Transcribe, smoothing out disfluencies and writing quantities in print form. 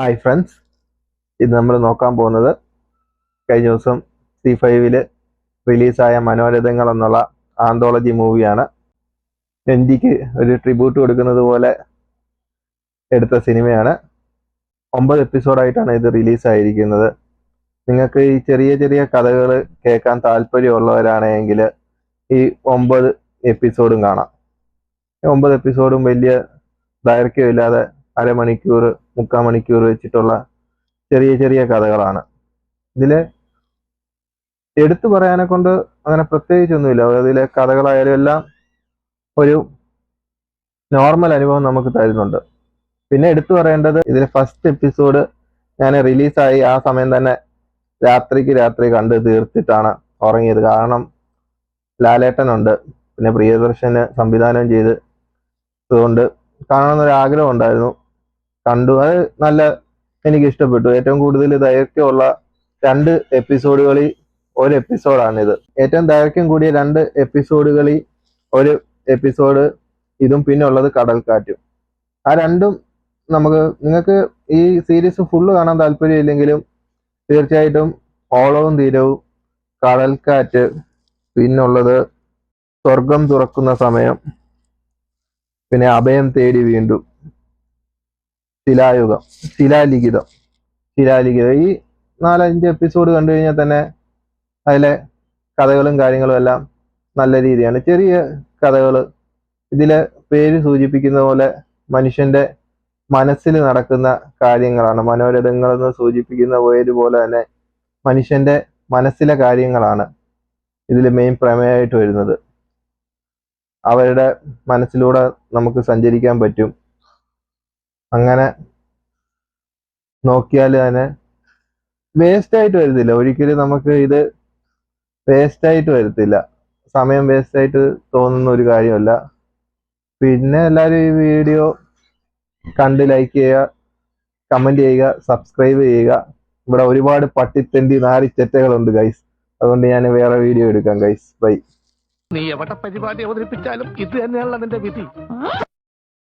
Hi friends, ഇത് നമ്മൾ നോക്കാൻ പോകുന്നത് കഴിഞ്ഞ ദിവസം C5 റിലീസായ മനോരഥങ്ങൾ എന്നുള്ള ആന്തോളജി മൂവിയാണ്. എൻജിക്ക് ഒരു ട്രിബ്യൂട്ട് കൊടുക്കുന്നത് പോലെ എടുത്ത സിനിമയാണ്. 9 എപ്പിസോഡായിട്ടാണ് ഇത് റിലീസായിരിക്കുന്നത്. നിങ്ങൾക്ക് ഈ ചെറിയ ചെറിയ കഥകൾ കേൾക്കാൻ താല്പര്യമുള്ളവരാണെങ്കിൽ ഈ 9 എപ്പിസോഡും കാണാം. 9 എപ്പിസോഡും വലിയ ദൈർഘ്യമില്ലാതെ അരമണിക്കൂർ 3/4 മണിക്കൂർ വെച്ചിട്ടുള്ള ചെറിയ ചെറിയ കഥകളാണ്. ഇതിൽ എടുത്തു പറയാനെ കൊണ്ട് അങ്ങനെ പ്രത്യേകിച്ചൊന്നുമില്ല. ഇതിലെ കഥകളായാലും എല്ലാം ഒരു നോർമൽ അനുഭവം നമുക്ക് തരുന്നുണ്ട്. പിന്നെ എടുത്തു പറയേണ്ടത്, ഇതിലെ ഫസ്റ്റ് എപ്പിസോഡ് ഞാൻ റിലീസായി ആ സമയം തന്നെ രാത്രി കണ്ട് തീർത്തിട്ടാണ് ഉറങ്ങിയത്. കാരണം ലാലേട്ടനുണ്ട്, പിന്നെ പ്രിയദർശന് സംവിധാനം ചെയ്ത് അതുകൊണ്ട് കാണണമെന്നൊരു ആഗ്രഹം ഉണ്ടായിരുന്നു. കണ്ടു, അത് നല്ല എനിക്ക് ഇഷ്ടപ്പെട്ടു. ഏറ്റവും കൂടുതൽ ദൈർഘ്യമുള്ള 2 എപ്പിസോഡുകളിൽ ഒരു എപ്പിസോഡാണിത്. ഏറ്റവും ദൈർഘ്യം കൂടിയ 2 എപ്പിസോഡുകളിൽ ഒരു എപ്പിസോഡ് ഇതും, പിന്നെ ഉള്ളത് കടൽക്കാറ്റും. ആ രണ്ടും നിങ്ങൾക്ക് ഈ സീരീസ് ഫുള്ള് കാണാൻ താല്പര്യമില്ലെങ്കിലും തീർച്ചയായിട്ടും ഓളവും തീരവും, കടൽക്കാറ്റ്, പിന്നുള്ളത് സ്വർഗം തുറക്കുന്ന സമയം, പിന്നെ അഭയം തേടി വീണ്ടും, ശിലാലിഖിതം ഈ 4-5 എപ്പിസോഡ് കണ്ടു കഴിഞ്ഞാൽ തന്നെ അതിലെ കഥകളും കാര്യങ്ങളും എല്ലാം നല്ല രീതിയാണ്. ചെറിയ കഥകൾ, ഇതിലെ പേര് സൂചിപ്പിക്കുന്ന പോലെ മനുഷ്യന്റെ മനസ്സിൽ നടക്കുന്ന കാര്യങ്ങളാണ്. മനോരഥങ്ങളെന്ന് സൂചിപ്പിക്കുന്ന പേര് പോലെ തന്നെ മനുഷ്യന്റെ മനസ്സിലെ കാര്യങ്ങളാണ് ഇതിൽ മെയിൻ പ്രമേയമായിട്ട് വരുന്നത്. അവരുടെ മനസ്സിലൂടെ നമുക്ക് സഞ്ചരിക്കാൻ പറ്റും. അങ്ങനെ നോക്കിയാൽ തന്നെ വേസ്റ്റ് ആയിട്ട് വരത്തില്ല. ഒരിക്കലും നമുക്ക് ഇത് വേസ്റ്റ് ആയിട്ട് വരത്തില്ല. സമയം വേസ്റ്റ് ആയിട്ട് തോന്നുന്ന ഒരു കാര്യമല്ല. പിന്നെ എല്ലാവരും ഈ വീഡിയോ കണ്ട് ലൈക്ക് ചെയ്യുക, കമന്റ് ചെയ്യുക, സബ്സ്ക്രൈബ് ചെയ്യുക. ഇവിടെ ഒരുപാട് പട്ടിത്തെണ്ടി നാരിച്ചെറ്റകളുണ്ട് ഗൈസ്. അതുകൊണ്ട് ഞാൻ വേറെ വീഡിയോ എടുക്കാം ഗൈസ്. ബൈ. നീ എവിടെ പരിപാടി അവതരിപ്പിച്ചാലും ഇത് തന്നെയാണല്ലോ നിന്റെ വിധി.